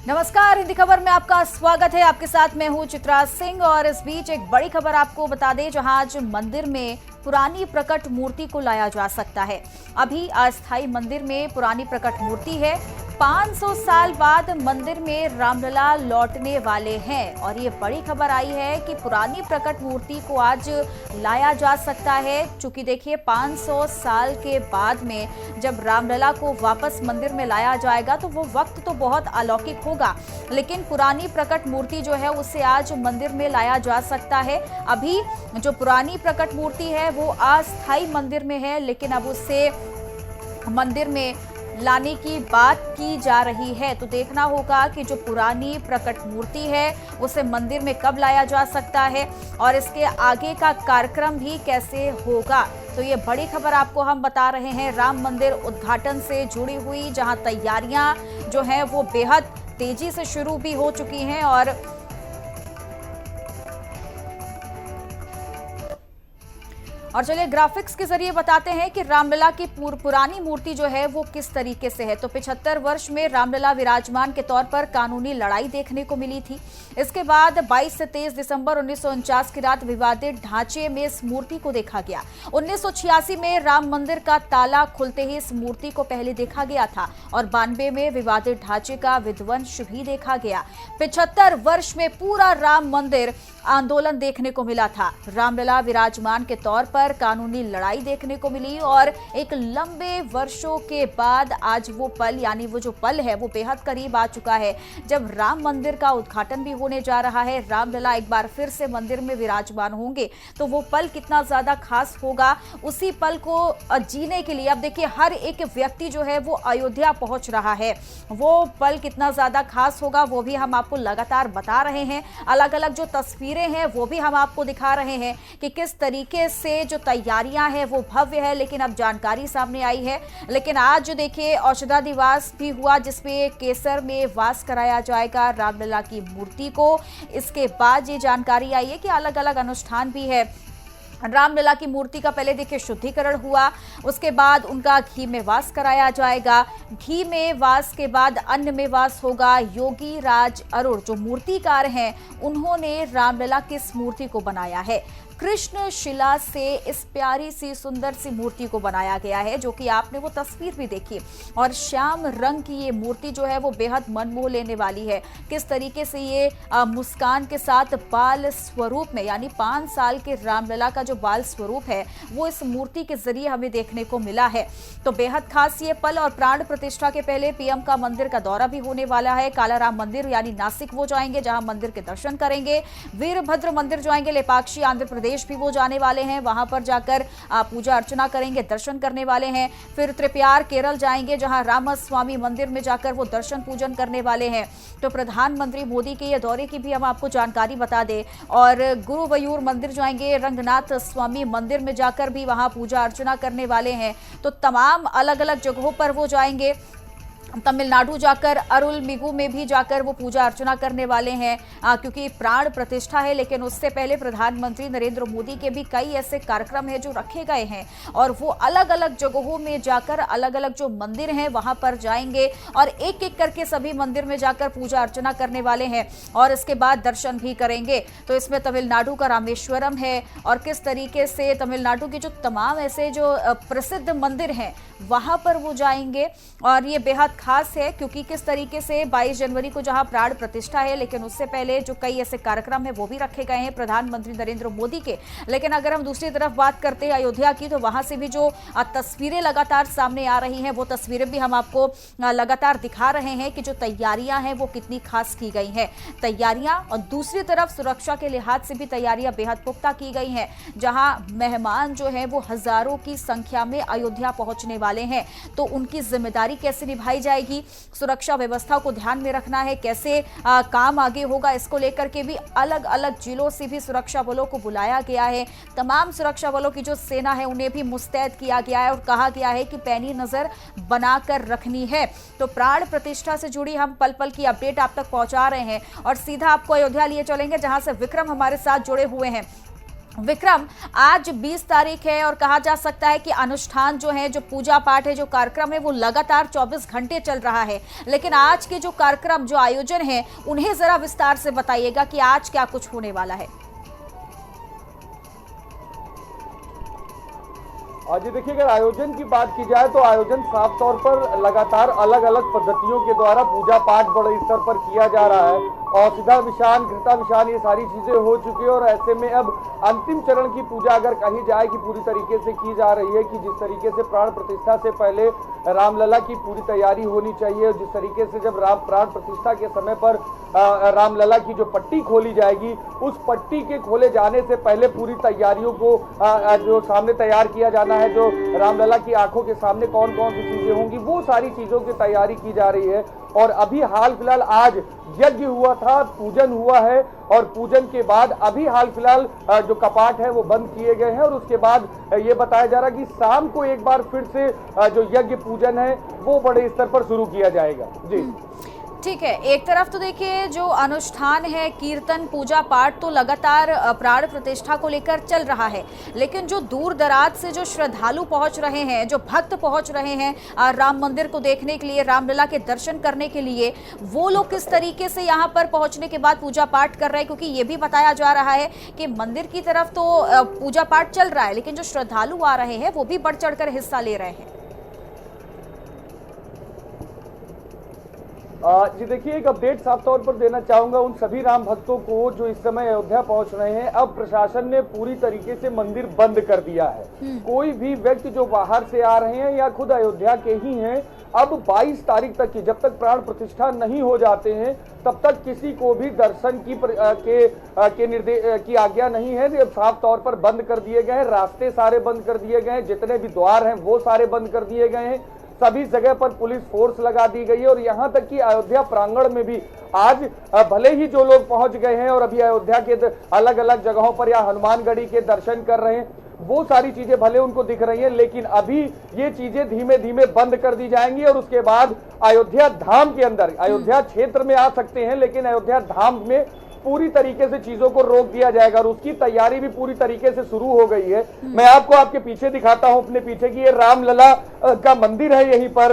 नमस्कार, हिंदी खबर में आपका स्वागत है। आपके साथ मैं हूं चित्रा सिंह और इस बीच एक बड़ी खबर आपको बता दें, जहां आज मंदिर में पुरानी प्रकट मूर्ति को लाया जा सकता है। अभी अस्थायी मंदिर में पुरानी प्रकट मूर्ति है। 500 साल बाद मंदिर में रामलला लौटने वाले हैं और ये बड़ी खबर आई है कि पुरानी प्रकट मूर्ति को आज लाया जा सकता है। चूंकि देखिए 500 साल के बाद में जब रामलला को वापस मंदिर में लाया जाएगा तो वो वक्त तो बहुत अलौकिक होगा, लेकिन पुरानी प्रकट मूर्ति जो है उसे आज मंदिर में लाया जा सकता है। अभी जो पुरानी प्रकट मूर्ति है वो अस्थायी मंदिर में है, लेकिन अब उसे मंदिर में लाने की बात की जा रही है। तो देखना होगा कि जो पुरानी प्रकट मूर्ति है उसे मंदिर में कब लाया जा सकता है और इसके आगे का कार्यक्रम भी कैसे होगा। तो ये बड़ी खबर आपको हम बता रहे हैं राम मंदिर उद्घाटन से जुड़ी हुई, जहां तैयारियां जो हैं वो बेहद तेजी से शुरू भी हो चुकी हैं। और चलिए ग्राफिक्स के जरिए बताते हैं कि रामलला की पुरानी मूर्ति जो है वो किस तरीके से है। तो 75 वर्ष में रामलला विराजमान के तौर पर कानूनी लड़ाई देखने को मिली थी। इसके बाद 22 से 23 दिसंबर 1949 की रात विवादित ढांचे में इस मूर्ति को देखा गया। 1986 में राम मंदिर का ताला खुलते ही इस मूर्ति को पहले देखा गया था और 92 में विवादित ढांचे का विध्वंस भी देखा गया। 75 वर्ष में पूरा राम मंदिर आंदोलन देखने को मिला था। रामलला विराजमान के तौर पर कानूनी लड़ाई देखने को मिली और एक लंबे वर्षों के बाद आज वो पल, यानी वो जो पल है वो बेहद करीब आ चुका है जब राम मंदिर का उद्घाटन भी होने जा रहा है। रामलला एक बार फिर से मंदिर में विराजमान होंगे तो वो पल कितना ज्यादा खास होगा, उसी पल को जीने के लिए अब देखिए हर एक व्यक्ति जो है वो अयोध्या पहुंच रहा है। वो पल कितना ज्यादा खास होगा वो भी हम आपको लगातार बता रहे हैं। अलग अलग जो तस्वीरें हैं वो भी हम आपको दिखा रहे हैं कि किस तरीके से जो तैयारियां हैं वो भव्य है। लेकिन अब जानकारी सामने आई है, लेकिन आज जो देखिए औषधा दिवस भी हुआ जिसमें केसर में वास कराया जाएगा रामलला की मूर्ति को। इसके बाद ये जानकारी आई है कि अलग अलग अनुष्ठान भी है। रामलला की मूर्ति का पहले देखिए शुद्धिकरण हुआ, उसके बाद उनका घी में वास कराया जाएगा। घी में वास के बाद अन्न में वास होगा। योगी राज अरुण जो मूर्तिकार हैं उन्होंने रामलला की इस मूर्ति को बनाया है। कृष्ण शिला से इस प्यारी सी सुंदर सी मूर्ति को बनाया गया है, जो कि आपने वो तस्वीर भी देखी। और श्याम रंग की ये मूर्ति जो है वो बेहद मन मोह लेने वाली है। किस तरीके से ये मुस्कान के साथ बाल स्वरूप में, यानी 5 साल के रामलला का जो बाल स्वरूप है वो इस मूर्ति के जरिए हमें देखने को मिला है। तो बेहद खास ये पल। और प्राण प्रतिष्ठा के पहले पीएम का मंदिर का दौरा भी होने वाला है। कालाराम मंदिर यानी नासिक वो जाएंगे, जहां मंदिर के दर्शन करेंगे। वीरभद्र मंदिर जाएंगे, लेपाक्षी आंध्र प्रदेश भी वो जाने वाले हैं, वहां पर जाकर पूजा अर्चना करेंगे, दर्शन करने वाले हैं। फिर त्रिप्यार केरल जाएंगे, जहां रामस्वामी मंदिर में जाकर वो दर्शन पूजन करने वाले हैं। तो प्रधानमंत्री मोदी के ये दौरे की भी हम आपको जानकारी बता दें। और गुरुवयूर मंदिर जाएंगे, रंगनाथ स्वामी मंदिर में जाकर भी वहां पूजा अर्चना करने वाले हैं। तो तमाम अलग अलग जगहों पर वो जाएंगे। तमिलनाडु जाकर अरुलमिगु में भी जाकर वो पूजा अर्चना करने वाले हैं, क्योंकि प्राण प्रतिष्ठा है। लेकिन उससे पहले प्रधानमंत्री नरेंद्र मोदी के भी कई ऐसे कार्यक्रम हैं जो रखे गए हैं और वो अलग अलग जगहों में जाकर अलग अलग जो मंदिर हैं वहां पर जाएंगे और एक एक करके सभी मंदिर में जाकर पूजा अर्चना करने वाले हैं और इसके बाद दर्शन भी करेंगे। तो इसमें तमिलनाडु का रामेश्वरम है और किस तरीके से तमिलनाडु के जो तमाम ऐसे जो प्रसिद्ध मंदिर हैं वहां पर वो जाएंगे। और ये बेहद खास है क्योंकि किस तरीके से 22 जनवरी को जहां प्राण प्रतिष्ठा है, लेकिन उससे पहले जो कई ऐसे कार्यक्रम है वो भी रखे गए हैं प्रधानमंत्री नरेंद्र मोदी के। लेकिन अगर हम दूसरी तरफ बात करते हैं अयोध्या की, तो वहां से भी जो तस्वीरें लगातार सामने आ रही हैं वो तस्वीरें भी हम आपको लगातार दिखा रहे हैं कि जो तैयारियां हैं वो कितनी खास की गई हैं तैयारियां। और दूसरी तरफ सुरक्षा के लिहाज से भी तैयारियां बेहद पुख्ता की गई हैं, जहां मेहमान जो है वो हजारों की संख्या में अयोध्या पहुंचने वाले हैं। तो उनकी जिम्मेदारी कैसे निभाई जाएगी, सुरक्षा व्यवस्था को ध्यान में रखना है, कैसे काम आगे होगा, इसको लेकर के भी अलग अलग जिलों से भी सुरक्षा बलों को बुलाया गया है। तमाम सुरक्षा बलों की जो सेना है उन्हें भी मुस्तैद किया गया है और कहा गया है कि पैनी नजर बनाकर रखनी है। तो प्राण प्रतिष्ठा से जुड़ी हम पल पल की अपडेट आप तक पहुंचा रहे हैं और सीधा आपको अयोध्या लिए चलेंगे, जहां से विक्रम हमारे साथ जुड़े हुए हैं। विक्रम, आज 20 तारीख है और कहा जा सकता है कि अनुष्ठान जो है, जो पूजा पाठ है, जो कार्यक्रम है, वो लगातार 24 घंटे चल रहा है। लेकिन आज के जो कार्यक्रम, जो आयोजन है, उन्हें जरा विस्तार से बताइएगा कि आज क्या कुछ होने वाला है। आज देखिए, अगर आयोजन की बात की जाए तो आयोजन साफ तौर पर लगातार अलग अलग पद्धतियों के द्वारा पूजा पाठ बड़े स्तर पर किया जा रहा है और सीधा विशान, घृता विशान, ये सारी चीजें हो चुकी है। और ऐसे में अब अंतिम चरण की पूजा अगर कही जाए कि पूरी तरीके से की जा रही है, कि जिस तरीके से प्राण प्रतिष्ठा से पहले रामलला की पूरी तैयारी होनी चाहिए, जिस तरीके से जब प्राण प्रतिष्ठा के समय पर रामलला की जो पट्टी खोली जाएगी, उस पट्टी के खोले जाने से पहले पूरी तैयारियों को जो सामने तैयार किया जाना है, जो रामलला की आंखों के सामने कौन कौन सी चीजें होंगी, वो सारी चीजों की तैयारी की जा रही है। और अभी हाल फिलहाल आज यज्ञ हुआ था, पूजन हुआ है और पूजन के बाद अभी हाल फिलहाल जो कपाट है वो बंद किए गए हैं और उसके बाद ये बताया जा रहा है कि शाम को एक बार फिर से जो यज्ञ पूजन है वो बड़े स्तर पर शुरू किया जाएगा। जी ठीक है, एक तरफ तो देखिए जो अनुष्ठान है, कीर्तन, पूजा पाठ तो लगातार प्राण प्रतिष्ठा को लेकर चल रहा है, लेकिन जो दूर दराज से जो श्रद्धालु पहुंच रहे हैं, जो भक्त पहुंच रहे हैं राम मंदिर को देखने के लिए, रामलला के दर्शन करने के लिए, वो लोग किस तरीके से यहां पर पहुंचने के बाद पूजा पाठ कर रहे हैं? क्योंकि ये भी बताया जा रहा है कि मंदिर की तरफ तो पूजा पाठ चल रहा है, लेकिन जो श्रद्धालु आ रहे हैं वो भी बढ़ चढ़कर हिस्सा ले रहे हैं। जी देखिए, एक अपडेट साफ तौर पर देना चाहूंगा उन सभी राम भक्तों को जो इस समय अयोध्या पहुंच रहे हैं। अब प्रशासन ने पूरी तरीके से मंदिर बंद कर दिया है। कोई भी व्यक्ति जो बाहर से आ रहे हैं या खुद अयोध्या के ही हैं, अब 22 तारीख तक की, जब तक प्राण प्रतिष्ठा नहीं हो जाते हैं तब तक किसी को भी दर्शन की निर्देश की आज्ञा नहीं है। ये साफ तौर पर बंद कर दिए गए हैं। रास्ते सारे बंद कर दिए गए हैं, जितने भी द्वार हैं वो सारे बंद कर दिए गए हैं। सभी जगह पर पुलिस फोर्स लगा दी गई है और यहां तक कि अयोध्या प्रांगण में भी आज भले ही जो लोग पहुंच गए हैं और अभी अयोध्या के अलग अलग जगहों पर या हनुमानगढ़ी के दर्शन कर रहे हैं, वो सारी चीजें भले उनको दिख रही हैं, लेकिन अभी ये चीजें धीमे धीमे बंद कर दी जाएंगी और उसके बाद अयोध्या धाम के अंदर, अयोध्या क्षेत्र में आ सकते हैं, लेकिन अयोध्या धाम में पूरी तरीके से चीजों को रोक दिया जाएगा और उसकी तैयारी भी पूरी तरीके से शुरू हो गई है। मैं आपको आपके पीछे दिखाता हूं, अपने पीछे की ये रामलला का मंदिर है। यहीं पर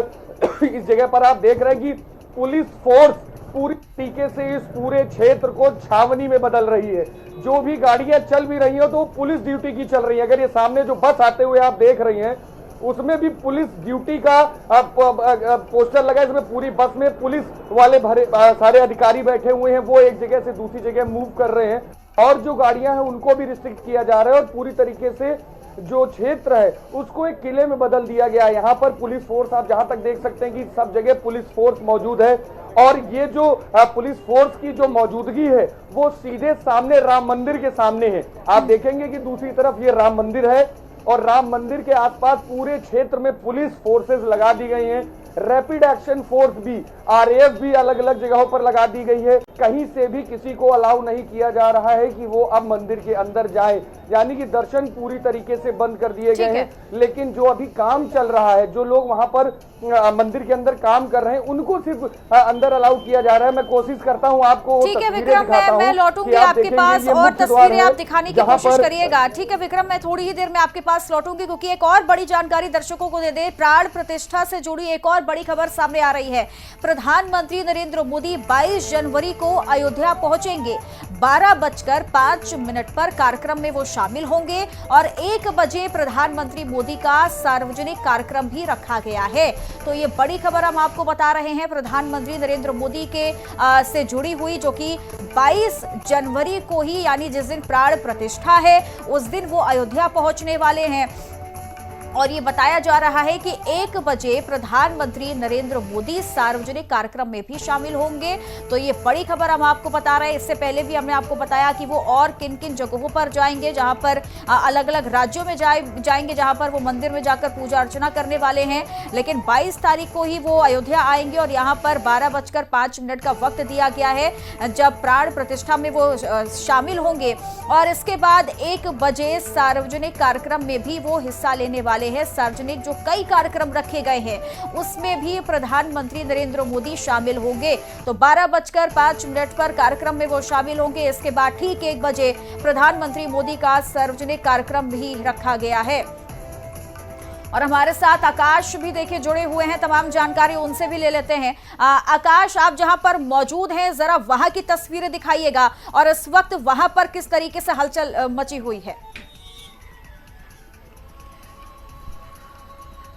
इस जगह पर आप देख रहे हैं कि पुलिस फोर्स पूरी तरीके से इस पूरे क्षेत्र को छावनी में बदल रही है। जो भी गाड़ियां चल भी रही हो तो पुलिस ड्यूटी की चल रही है। अगर ये सामने जो बस आते हुए आप देख रही हैं, उसमें भी पुलिस ड्यूटी का पोस्टर लगा है। इसमें पूरी बस में पुलिस वाले भरे सारे अधिकारी बैठे हुए हैं, वो एक जगह से दूसरी जगह मूव कर रहे हैं और जो गाड़ियां हैं उनको भी रिस्ट्रिक्ट किया जा रहा है और पूरी तरीके से जो क्षेत्र है उसको एक किले में बदल दिया गया है। यहाँ पर पुलिस फोर्स आप जहां तक देख सकते हैं कि सब जगह पुलिस फोर्स मौजूद है और ये जो पुलिस फोर्स की जो मौजूदगी है वो सीधे सामने राम मंदिर के सामने है। आप देखेंगे कि दूसरी तरफ ये राम मंदिर है और राम मंदिर के आसपास पूरे क्षेत्र में पुलिस फोर्सेस लगा दी गई हैं। रैपिड एक्शन फोर्स भी, आरएएफ भी अलग अलग जगहों पर लगा दी गई है। कहीं से भी किसी को अलाउ नहीं किया जा रहा है कि वो अब मंदिर के अंदर जाए, यानी कि दर्शन पूरी तरीके से बंद कर दिए गए हैं। लेकिन जो अभी काम चल रहा है, जो लोग वहां पर मंदिर के अंदर काम कर रहे हैं, उनको सिर्फ अंदर अलाउ किया जा रहा है। मैं कोशिश करता हूँ आपको ठीक है विक्रम, मैं लौटूंगी आपके पास और तस्वीरें आप दिखाने की कोशिश करिएगा। ठीक है विक्रम, मैं थोड़ी ही देर में आपके पास लौटूंगी क्योंकि एक और बड़ी जानकारी दर्शकों को दे दे। प्राण प्रतिष्ठा से जुड़ी एक और बड़ी खबर सामने आ रही है। प्रधानमंत्री नरेंद्र मोदी 22 जनवरी को अयोध्या पहुंचेंगे। 12:05 पर कार्यक्रम में वो शामिल होंगे और 1 बजे प्रधानमंत्री मोदी का सार्वजनिक कार्यक्रम भी रखा गया है। तो ये बड़ी खबर हम आपको बता रहे हैं प्रधानमंत्री नरेंद्र मोदी के से जुड़ी हुई, जो कि 22 जनवरी को ही, यानी जिस दिन प्राण प्रतिष्ठा है उस दिन वो अयोध्या पहुंचने वाले हैं। और ये बताया जा रहा है कि 1 बजे प्रधानमंत्री नरेंद्र मोदी सार्वजनिक कार्यक्रम में भी शामिल होंगे। तो ये बड़ी खबर हम आपको बता रहे हैं। इससे पहले भी हमने आपको बताया कि वो और किन किन जगहों पर जाएंगे, जहां पर अलग अलग राज्यों में जाएंगे, जहां पर वो मंदिर में जाकर पूजा अर्चना करने वाले हैं। लेकिन 22 तारीख को ही वो अयोध्या आएंगे और यहाँ पर 12:05 का वक्त दिया गया है जब प्राण प्रतिष्ठा में वो शामिल होंगे और इसके बाद 1 बजे सार्वजनिक कार्यक्रम में भी वो हिस्सा लेने वाले वाले हैं। सार्वजनिक जो कई कार्यक्रम रखे गए हैं उसमें भी प्रधानमंत्री नरेंद्र मोदी शामिल होंगे। तो 12:05 पर कार्यक्रम में वो शामिल होंगे। इसके बाद ठीक 1 बजे प्रधानमंत्री मोदी का सार्वजनिक कार्यक्रम भी रखा गया है। और हमारे साथ आकाश भी देखिए जुड़े हुए हैं, तमाम जानकारी उनसे भी ले लेते हैं। आकाश, आप जहां पर मौजूद हैं जरा वहां की तस्वीरें दिखाइएगा और इस वक्त वहां पर किस तरीके से हलचल मची हुई है।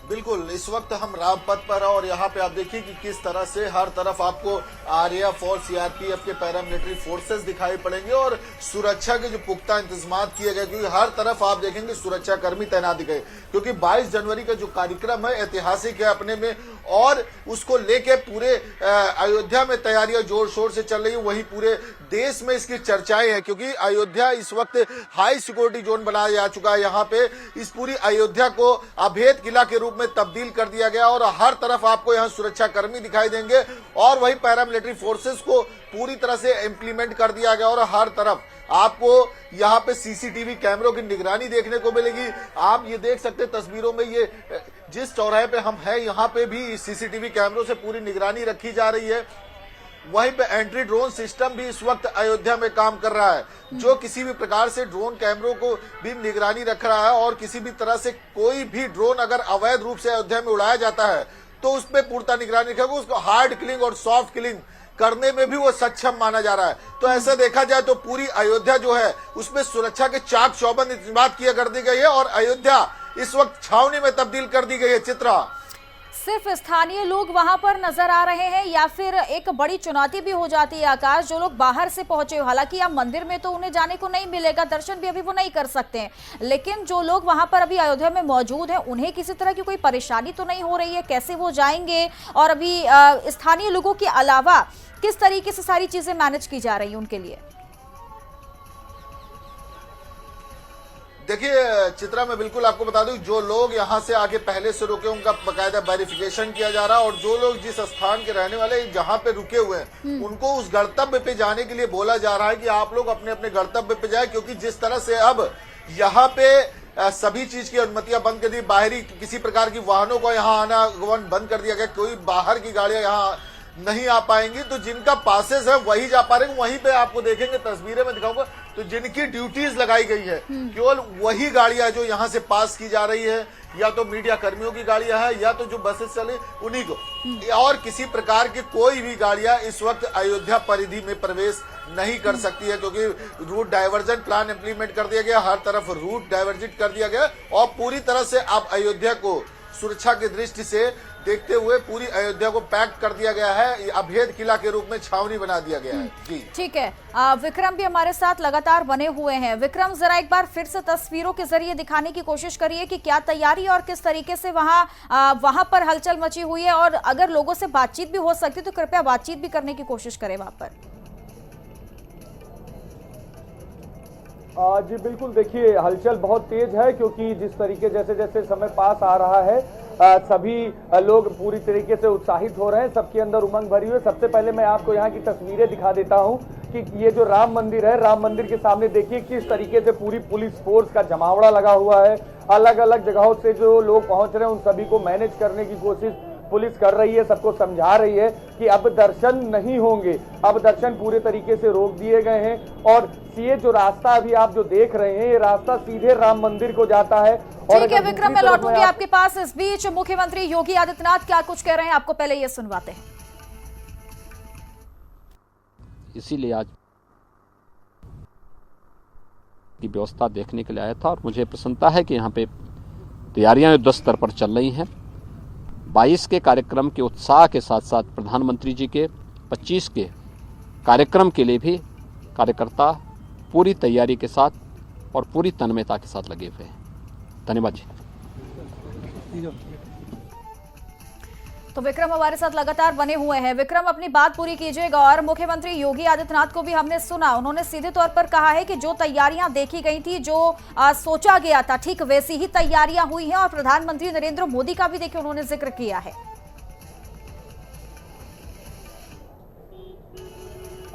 बिल्कुल, इस वक्त हम रामपथ पर हैं और यहाँ पे आप देखिए कि किस तरह से हर तरफ आपको आरएएफ और सीआरपीएफ के पैरामिलिट्री फोर्सेस दिखाई पड़ेंगे और सुरक्षा के जो पुख्ता इंतजाम किए गए, क्योंकि हर तरफ आप देखेंगे सुरक्षा कर्मी तैनात गए, क्योंकि 22 जनवरी का जो कार्यक्रम है ऐतिहासिक है अपने में और उसको लेके पूरे अयोध्या में तैयारियां जोर शोर से चल रही है। वही पूरे देश में इसकी चर्चाएं हैं, क्योंकि अयोध्या इस वक्त हाई सिक्योरिटी जोन बनाया जा चुका है। यहाँ पे इस पूरी अयोध्या को अभेद किला के रूप में तब्दील कर दिया गया और हर तरफ आपको यहाँ सुरक्षा कर्मी दिखाई देंगे और वही पैरामिलिट्री फोर्सेस को पूरी तरह से इंप्लीमेंट कर दिया गया और हर तरफ आपको यहाँ पे सीसीटीवी कैमरों की निगरानी देखने को मिलेगी। आप ये देख सकते हैं तस्वीरों में, ये जिस चौराहे पे हम हैं यहाँ पे भी सीसीटीवी कैमरों से पूरी निगरानी रखी जा रही है। वहीं पे एंट्री ड्रोन सिस्टम भी इस वक्त अयोध्या में काम कर रहा है, जो किसी भी प्रकार से ड्रोन कैमरों को भी निगरानी रख रहा है और किसी भी तरह से कोई भी ड्रोन अगर अवैध रूप से अयोध्या में उड़ाया जाता है तो उस पर पूर्णतः निगरानी रखेगा। उसको हार्ड किलिंग और सॉफ्ट किलिंग करने में भी वो सक्षम माना जा रहा है। तो ऐसा देखा जाए तो पूरी अयोध्या जो है उसमें सुरक्षा के चाक चौबंद इंतजाम किया कर दी गई है और अयोध्या इस वक्त छावनी में तब्दील कर दी गई है। चित्रा, सिर्फ स्थानीय लोग वहां पर नजर आ रहे हैं या फिर एक बड़ी चुनौती भी हो जाती है आकाश, जो लोग बाहर से पहुंचे, हालांकि अब मंदिर में तो उन्हें जाने को नहीं मिलेगा, दर्शन भी अभी वो नहीं कर सकते हैं, लेकिन जो लोग वहां पर अभी अयोध्या में मौजूद हैं उन्हें किसी तरह की कोई परेशानी तो नहीं हो रही है? कैसे वो जाएंगे और अभी स्थानीय लोगों के अलावा किस तरीके से सारी चीजें मैनेज की जा रही है उनके लिए? देखिए चित्रा, मैं बिल्कुल आपको बता दूं, जो लोग यहाँ से आगे पहले से रुके उनका बकायदा वेरिफिकेशन किया जा रहा है और जो लोग जिस स्थान के रहने वाले जहाँ पे रुके हुए हैं उनको उस गंतव्य पे जाने के लिए बोला जा रहा है कि आप लोग अपने अपने गंतव्य पे जाए, क्योंकि जिस तरह से अब यहाँ पे सभी चीज की अनुमतियां बंद कर दी, बाहरी किसी प्रकार की वाहनों को यहाँ आना बंद कर दिया गया, कोई बाहर की गाड़ियां यहाँ नहीं आ पाएंगी। तो जिनका पासेस है वही जा पा रहे हैं। वहीं पे आपको देखेंगे, तस्वीरें में दिखाऊंगा, तो जिनकी ड्यूटीज लगाई गई है केवल वही गाड़ियां जो यहाँ से पास की जा रही है, या तो मीडिया कर्मियों की गाड़ियां हैं या तो जो बसेस चले उन्हीं को, और किसी प्रकार की कोई भी गाड़ियां इस वक्त अयोध्या परिधि में प्रवेश नहीं कर सकती है, क्योंकि रूट डाइवर्जन प्लान इंप्लीमेंट कर दिया गया, हर तरफ रूट डाइवर्जिट कर दिया गया और पूरी तरह से अब अयोध्या को सुरक्षा की दृष्टि से देखते हुए पूरी अयोध्या को पैक कर दिया गया है, अभेद किला के रूप में छावनी बना दिया गया है। जी ठीक है, विक्रम भी हमारे साथ लगातार बने हुए हैं। विक्रम, जरा एक बार फिर से तस्वीरों के जरिए दिखाने की कोशिश करिए कि क्या तैयारी और किस तरीके से वहां पर हलचल मची हुई है, और अगर लोगों से बातचीत भी हो सकती तो कृपया बातचीत भी करने की कोशिश करें वहां पर। जी बिल्कुल, देखिए हलचल बहुत तेज है, क्योंकि जिस तरीके जैसे जैसे समय पास आ रहा है सभी लोग पूरी तरीके से उत्साहित हो रहे हैं, सबके अंदर उमंग भरी हुई है। सबसे पहले मैं आपको यहाँ की तस्वीरें दिखा देता हूँ कि ये जो राम मंदिर है, राम मंदिर के सामने देखिए किस तरीके से पूरी पुलिस फोर्स का जमावड़ा लगा हुआ है। अलग अलग जगहों से जो लोग पहुंच रहे हैं उन सभी को मैनेज करने की कोशिश पुलिस कर रही है, सबको समझा रही है कि अब दर्शन नहीं होंगे, अब दर्शन पूरे तरीके से रोक दिए गए हैं। और ये जो रास्ता अभी आप जो देख रहे हैं, ये रास्ता सीधे राम मंदिर को जाता है। ठीक है विक्रम, मैं लौटूंगी आपके पास। इस बीच मुख्यमंत्री योगी आदित्यनाथ क्या कुछ कह रहे हैं, आपको पहले ये सुनवाते हैं। इसीलिए आज की व्यवस्था देखने के लिए आया था और मुझे प्रसन्नता है कि यहाँ पे तैयारियां युद्ध स्तर पर चल रही हैं। 22 के कार्यक्रम के उत्साह के साथ साथ प्रधानमंत्री जी के 25 के कार्यक्रम के लिए भी कार्यकर्ता पूरी तैयारी के साथ और पूरी तन्मयता के साथ लगे हुए हैं। धन्यवाद जी। तो विक्रम हमारे साथ लगातार बने हुए हैं। विक्रम, अपनी बात पूरी कीजिएगा। और मुख्यमंत्री योगी आदित्यनाथ को भी हमने सुना, उन्होंने सीधे तौर पर कहा है कि जो तैयारियां देखी गई थी, जो सोचा गया था, ठीक वैसी ही तैयारियां हुई हैं। और प्रधानमंत्री नरेंद्र मोदी का भी देखिए उन्होंने जिक्र किया है।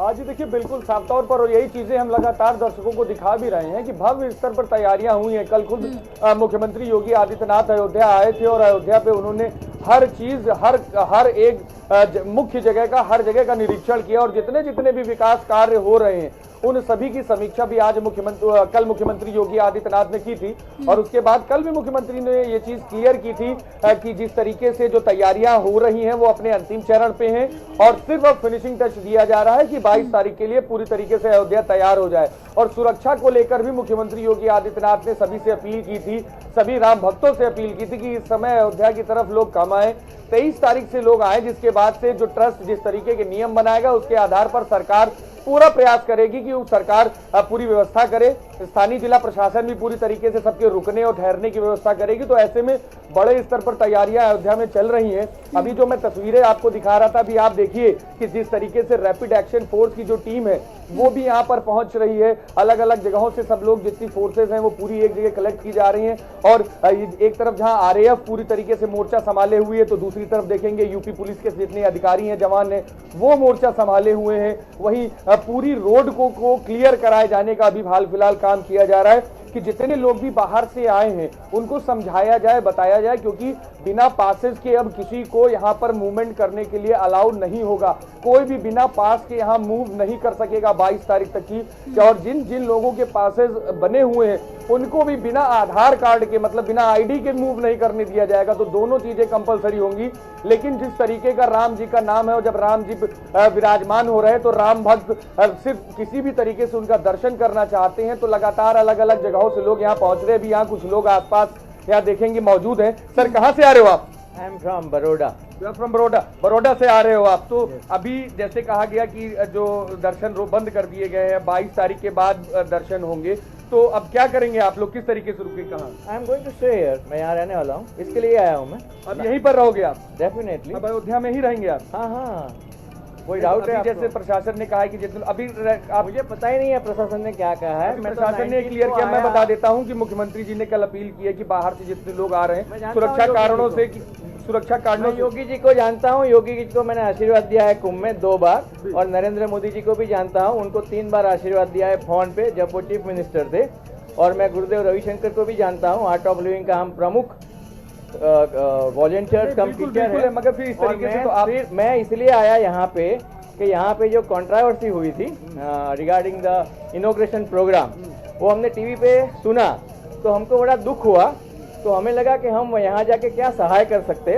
आज देखिए बिल्कुल साफ तौर पर, और यही चीजें हम लगातार दर्शकों को दिखा भी रहे हैं कि भव्य स्तर पर तैयारियां हुई हैं। कल खुद मुख्यमंत्री योगी आदित्यनाथ अयोध्या आए थे और अयोध्या पे उन्होंने हर चीज, हर एक मुख्य जगह का, हर जगह का निरीक्षण किया और जितने जितने भी विकास कार्य हो रहे हैं उन सभी की समीक्षा भी आज कल मुख्यमंत्री योगी आदित्यनाथ ने की थी। और उसके बाद कल भी मुख्यमंत्री ने ये चीज क्लियर की थी कि जिस तरीके से जो तैयारियां हो रही हैं वो अपने अंतिम चरण पे हैं और सिर्फ अब फिनिशिंग टच दिया जा रहा है कि 22 तारीख के लिए पूरी तरीके से अयोध्या तैयार हो जाए। और सुरक्षा को लेकर भी मुख्यमंत्री योगी आदित्यनाथ ने सभी से अपील की थी, सभी राम भक्तों से अपील की थी कि इस समय अयोध्या की तरफ लोग कम आए, 23 तारीख से लोग आए, जिसके बाद से जो ट्रस्ट जिस तरीके के नियम बनाएगा उसके आधार पर सरकार पूरा प्रयास करेगी कि सरकार पूरी व्यवस्था करे। स्थानीय जिला प्रशासन भी पूरी तरीके से सबके रुकने और ठहरने की व्यवस्था करेगी। तो ऐसे में बड़े स्तर पर तैयारियां अयोध्या में चल रही हैं। अभी जो मैं तस्वीरें आपको दिखा रहा था, अभी आप देखिए कि जिस तरीके से रैपिड एक्शन फोर्स की जो टीम है वो भी यहाँ पर पहुंच रही है। अलग अलग जगहों से सब लोग, जितनी फोर्सेस हैं वो पूरी एक जगह कलेक्ट की जा रही हैं। और एक तरफ जहां आरएएफ पूरी तरीके से मोर्चा संभाले हुए है तो दूसरी तरफ देखेंगे यूपी पुलिस के जितने अधिकारी हैं, जवान हैं, वो मोर्चा संभाले हुए हैं। वहीं पूरी रोड को क्लियर कराए जाने का अभी हाल फिलहाल काम किया जा रहा है कि जितने लोग भी बाहर से आए हैं उनको समझाया जाए, बताया जाए, क्योंकि बिना पासेस के अब किसी को यहाँ पर मूवमेंट करने के लिए अलाउड नहीं होगा। कोई भी बिना पास के यहाँ मूव नहीं कर सकेगा 22 तारीख तक की। और जिन जिन लोगों के पासेस बने हुए हैं उनको भी बिना आधार कार्ड के, मतलब बिना आईडी के मूव नहीं करने दिया जाएगा। तो दोनों चीजें कंपलसरी होंगी। लेकिन जिस तरीके का राम जी का नाम है और जब राम जी विराजमान हो रहे हैं तो राम भक्त सिर्फ किसी भी तरीके से उनका दर्शन करना चाहते हैं। तो लगातार अलग अलग जगहों से लोग यहाँ पहुंच रहे हैं। भी यहाँ कुछ लोग आसपास यहाँ देखेंगे मौजूद हैं। सर, कहाँ से आ रहे हो आप? I am from Baroda. From Baroda से आ रहे हो आप। तो अभी जैसे कहा गया कि जो दर्शन बंद कर दिए गए हैं, 22 तारीख के बाद दर्शन होंगे, तो अब क्या करेंगे आप लोग? किस तरीके से रुके? कहाँ? I am going to stay here. मैं यहाँ रहने वाला हूँ, इसके लिए आया हूँ मैं। अब यहीं पर रहोगे आप? डेफिनेटली। अब अयोध्या में ही रहेंगे आप? हाँ हाँ, कोई डाउट है? जैसे प्रशासन ने कहा है कि जितने अभी आप, मुझे पता ही नहीं है प्रशासन ने क्या कहा है। प्रशासन ने क्लियर किया, मैं बता देता हूं कि मुख्यमंत्री जी ने कल अपील की है कि बाहर से जितने लोग आ रहे हैं सुरक्षा कारणों से, सुरक्षा कारणों, योगी जी को जानता हूं। योगी जी को मैंने आशीर्वाद दिया है कुंभ में 2 बार, और नरेंद्र मोदी जी को भी जानता हूं, उनको 3 बार आशीर्वाद दिया है फोन पे जब वो चीफ मिनिस्टर थे। और मैं गुरुदेव रविशंकर को भी जानता हूं, आर्ट ऑफ लिविंग का हम प्रमुख वॉलंटियर कम टीचर है। मगर फिर इस तरीके से तो आप, मैं इसलिए आया यहाँ पे कि यहाँ पे जो कंट्रोवर्सी हुई थी रिगार्डिंग द इनॉग्रेशन प्रोग्राम, वो हमने टीवी पे सुना तो हमको बड़ा दुख हुआ। तो हमें लगा कि हम यहाँ जाके क्या सहाय कर सकते,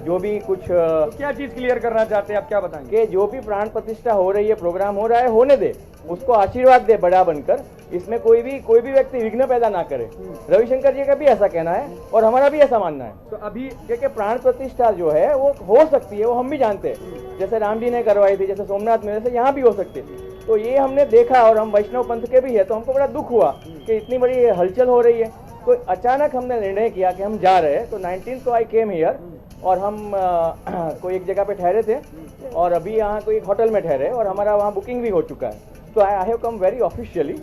जो भी कुछ तो क्या चीज क्लियर करना चाहते हैं आप, क्या बताएंगे? कि जो भी प्राण प्रतिष्ठा हो रही है, प्रोग्राम हो रहा है, होने दे, उसको आशीर्वाद दे बड़ा बनकर। इसमें कोई भी व्यक्ति विघ्न पैदा ना करे। रविशंकर जी का भी ऐसा कहना है और हमारा भी ऐसा मानना है। तो अभी क्योंकि प्राण प्रतिष्ठा जो है वो हो सकती है, वो हम भी जानते हैं। जैसे राम जी ने करवाई थी, जैसे सोमनाथ में, जैसे यहाँ भी हो सकती है। तो ये हमने देखा, और हम वैष्णव पंथ के भी है, तो हमको बड़ा दुख हुआ कि इतनी बड़ी हलचल हो रही है। तो अचानक हमने निर्णय किया कि हम जा रहे हैं। तो 19 को आई केम हियर, और हम कोई एक जगह पे ठहरे थे और अभी यहाँ कोई होटल में ठहरे, और हमारा वहाँ बुकिंग भी हो चुका है। तो I have come very officially.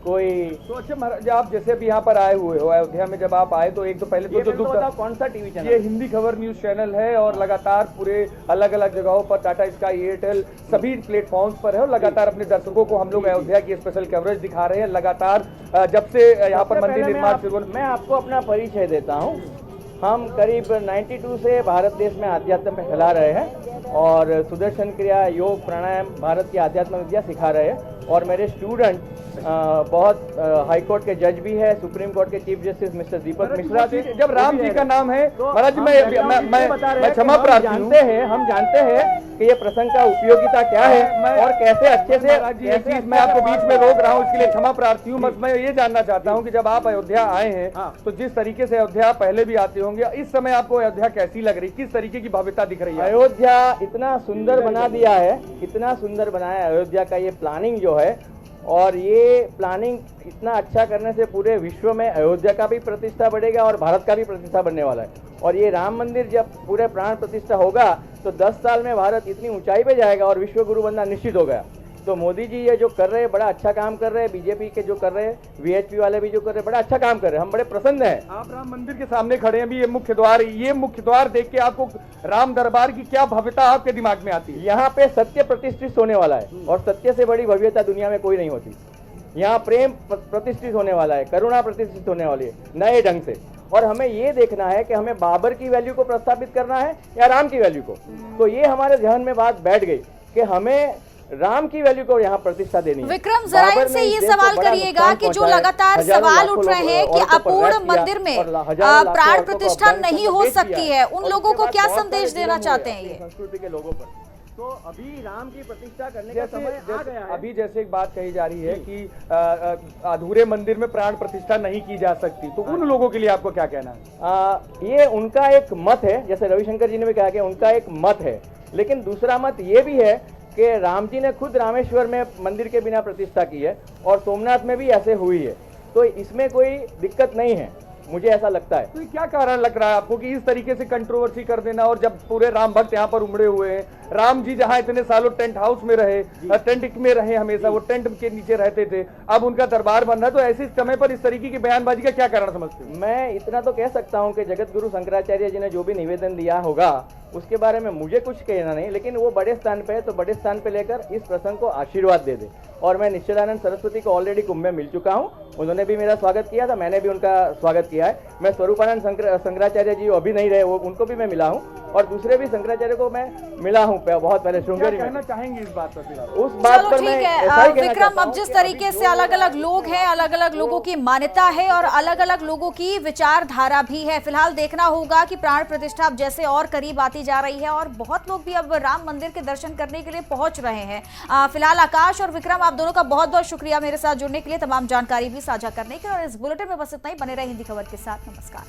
कोई तो अच्छा महाराज, आप जैसे अभी यहाँ पर आए हुए हो अयोध्या में, जब आप आए तो एक तो पहले तो जो दुख, कौन सा टीवी चैनल? ये हिंदी खबर न्यूज चैनल है और लगातार पूरे अलग अलग जगहों पर टाटा स्काई, एयरटेल सभी प्लेटफॉर्म्स पर है और लगातार अपने दर्शकों को हम लोग अयोध्या की स्पेशल कवरेज दिखा रहे हैं लगातार जब से यहाँ पर मंदिर निर्माण शुरू। मैं आपको अपना परिचय देता हूँ। हम करीब 92 से भारत देश में अध्यात्म में फैला रहे हैं और सुदर्शन क्रिया, योग, प्राणायाम भारत की आध्यात्म विद्या सिखा रहे हैं। और मेरे स्टूडेंट बहुत हाई कोर्ट के जज भी है, सुप्रीम कोर्ट के चीफ जस्टिस मिस्टर दीपक मिश्रा जी। जब राम जी का नाम है महाराज, मैं क्षमा प्रार्थी हूं। हम जानते हैं कि ये प्रसंग का उपयोगिता क्या है और कैसे अच्छे से। ये चीज मैं आपको बीच में रोक रहा हूँ, इसके लिए क्षमा प्रार्थी हूँ। मैं ये जानना चाहता हूँ कि जब आप अयोध्या आए हैं तो जिस तरीके से अयोध्या पहले भी आते होंगे, इस समय आपको अयोध्या कैसी लग रही, किस तरीके की भव्यता दिख रही है? अयोध्या इतना सुंदर बना दिया है, इतना सुंदर बनाया है अयोध्या का ये प्लानिंग जो है। और ये प्लानिंग इतना अच्छा करने से पूरे विश्व में अयोध्या का भी प्रतिष्ठा बढ़ेगा और भारत का भी प्रतिष्ठा बनने वाला है। और ये राम मंदिर जब पूरे प्राण प्रतिष्ठा होगा तो 10 साल में भारत इतनी ऊंचाई पे जाएगा और विश्व गुरु बनना निश्चित हो गया। तो मोदी जी ये जो कर रहे हैं बड़ा अच्छा काम कर रहे हैं, बीजेपी के जो कर रहे हैं, वीएचपी वाले भी जो कर रहे हैं बड़ा अच्छा काम कर रहे हैं, हम बड़े प्रसन्न हैं। आप राम मंदिर के सामने खड़े हैं, अभी ये मुख्य द्वार देख के आपको राम दरबार की क्या भव्यता आपके दिमाग में आती है? यहाँ पे सत्य प्रतिष्ठित होने वाला है और सत्य से बड़ी भव्यता दुनिया में कोई नहीं होती। यहाँ प्रेम प्रतिष्ठित होने वाला है, करुणा प्रतिष्ठित होने वाली है नए ढंग से। और हमें ये देखना है कि हमें बाबर की वैल्यू को प्रस्थापित करना है या राम की वैल्यू को। तो ये हमारे ध्यान में बात बैठ गई कि हमें राम की वैल्यू को यहाँ प्रतिष्ठा देनी है। विक्रम, जरा इनसे ये सवाल करिएगा कि जो लगातार सवाल उठ रहे हैं कि अपूर्ण मंदिर में प्राण प्रतिष्ठा नहीं हो सकती है, उन लोगों को क्या संदेश देना चाहते हैं ये संस्कृति के लोगों पर? तो अभी राम की प्रतिष्ठा करने का समय आ गया है। अभी जैसे एक बात कही जा रही है कि अधूरे मंदिर में प्राण प्रतिष्ठा नहीं की जा सकती, तो उन लोगों के लिए आपको क्या कहना है? ये उनका एक मत है, जैसे रविशंकर जी ने भी कहा कि उनका एक मत है, लेकिन दूसरा मत ये भी है कि राम जी ने खुद रामेश्वर में मंदिर के बिना प्रतिष्ठा की है और सोमनाथ में भी ऐसे हुई है, तो इसमें कोई दिक्कत नहीं है, मुझे ऐसा लगता है। तो क्या कारण लग रहा है आपको कि इस तरीके से कंट्रोवर्सी कर देना, और जब पूरे राम भक्त यहाँ पर उमड़े हुए हैं, राम जी जहाँ इतने सालों टेंट हाउस में रहे, टेंट में रहे, हमेशा वो टेंट के नीचे रहते थे, अब उनका दरबार बन रहा है, तो ऐसे समय पर इस तरीके की बयानबाजी का क्या कारण समझते हैं? मैं इतना तो कह सकता हूँ कि जगत गुरु शंकराचार्य जी ने जो भी निवेदन दिया होगा उसके बारे में मुझे कुछ कहना नहीं, लेकिन वो बड़े स्थान पे है तो बड़े स्थान पे लेकर इस प्रसंग को आशीर्वाद दे दे। और मैं निश्चलानंद सरस्वती को ऑलरेडी कुंभ में मिल चुका हूँ, उन्होंने भी मेरा स्वागत किया था, मैंने भी उनका स्वागत किया है। मैं स्वरूपानंद शंकराचार्य जी अभी नहीं रहे, वो उनको भी मैं मिला हूँ, और दूसरे भी शंकराचार्य को मैं मिला हूँ बहुत पहले श्रृंगेरी में। कहना चाहेंगे इस बात पर? उस बात पर ठीक है विक्रम, अब जिस तरीके से अलग अलग लोग हैं, अलग अलग लोगों की मान्यता है और अलग अलग लोगों की विचारधारा भी है, फिलहाल देखना होगा कि प्राण प्रतिष्ठा अब जैसे और करीब आती जा रही है और बहुत लोग भी अब राम मंदिर के दर्शन करने के लिए पहुंच रहे हैं। फिलहाल आकाश और विक्रम, आप दोनों का बहुत बहुत शुक्रिया मेरे साथ जुड़ने के लिए, तमाम जानकारी भी साझा करने के लिए। और इस बुलेटिन में बस इतना ही, बने रहे हिंदी खबर के साथ। नमस्कार।